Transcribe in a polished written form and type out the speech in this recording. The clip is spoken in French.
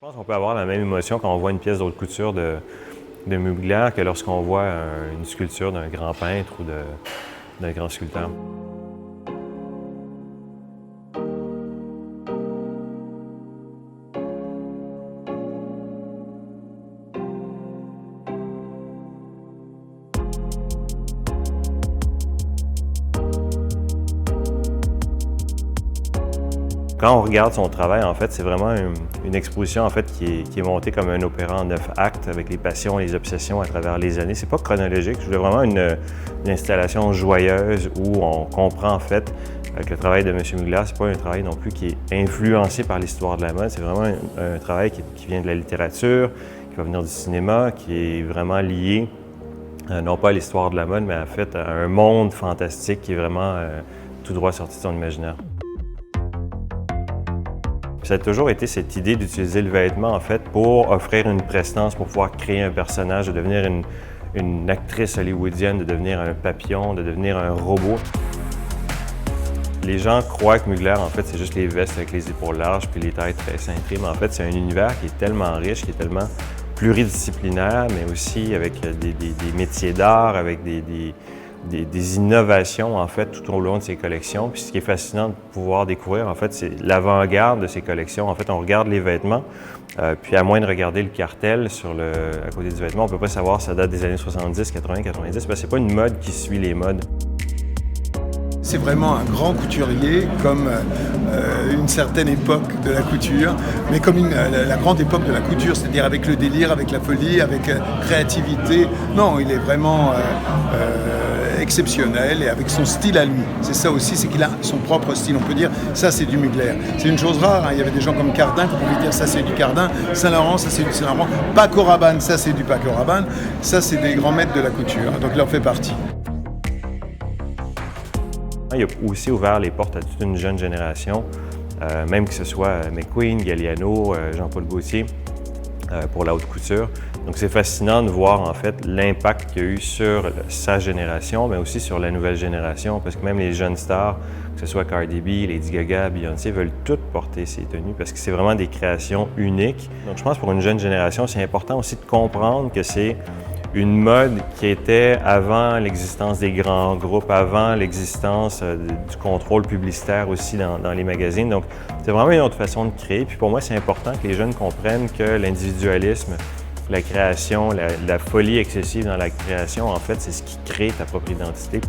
Je pense qu'on peut avoir la même émotion quand on voit une pièce d'haute couture de Mugler que lorsqu'on voit une sculpture d'un grand peintre ou d'un grand sculpteur. Quand on regarde son travail, en fait, c'est vraiment une exposition en fait, qui est montée comme un opéra en 9 actes avec les passions et les obsessions à travers les années. C'est pas chronologique, je voulais vraiment une installation joyeuse où on comprend en fait que le travail de M. Mugler, c'est pas un travail non plus qui est influencé par l'histoire de la mode, c'est vraiment un travail qui vient de la littérature, qui va venir du cinéma, qui est vraiment lié non pas à l'histoire de la mode, mais en fait à un monde fantastique qui est vraiment tout droit sorti de son imaginaire. Ça a toujours été cette idée d'utiliser le vêtement en fait pour offrir une prestance, pour pouvoir créer un personnage, de devenir une actrice hollywoodienne, de devenir un papillon, de devenir un robot. Les gens croient que Mugler, en fait, c'est juste les vestes avec les épaules larges puis les tailles très cintrées, mais en fait, c'est un univers qui est tellement riche, qui est tellement pluridisciplinaire, mais aussi avec des métiers d'art, avec des innovations, en fait, tout au long de ses collections. Puis ce qui est fascinant de pouvoir découvrir, en fait, c'est l'avant-garde de ces collections. En fait, on regarde les vêtements, puis à moins de regarder le cartel à côté du vêtement, on ne peut pas savoir si ça date des années 70, 80, 90, parce que c'est pas une mode qui suit les modes. C'est vraiment un grand couturier, comme une certaine époque de la couture, mais comme la grande époque de la couture, c'est-à-dire avec le délire, avec la folie, avec créativité. Non, il est vraiment exceptionnel et avec son style à lui. C'est ça aussi, c'est qu'il a son propre style. On peut dire, ça c'est du Mugler. C'est une chose rare, hein. Il y avait des gens comme Cardin qui pouvaient dire, ça c'est du Cardin, Saint-Laurent, ça c'est du Saint-Laurent, Paco Rabanne, ça c'est du Paco Rabanne. Ça c'est des grands maîtres de la couture, donc il en fait partie. Il a aussi ouvert les portes à toute une jeune génération, même que ce soit McQueen, Galliano, Jean-Paul Gaultier, pour la haute couture. Donc c'est fascinant de voir en fait l'impact qu'il y a eu sur sa génération, mais aussi sur la nouvelle génération, parce que même les jeunes stars, que ce soit Cardi B, Lady Gaga, Beyoncé, veulent toutes porter ces tenues parce que c'est vraiment des créations uniques. Donc je pense que pour une jeune génération, c'est important aussi de comprendre que c'est une mode qui était avant l'existence des grands groupes, avant l'existence du contrôle publicitaire aussi dans les magazines. Donc, c'est vraiment une autre façon de créer. Puis pour moi, c'est important que les jeunes comprennent que l'individualisme, la création, la folie excessive dans la création, en fait, c'est ce qui crée ta propre identité.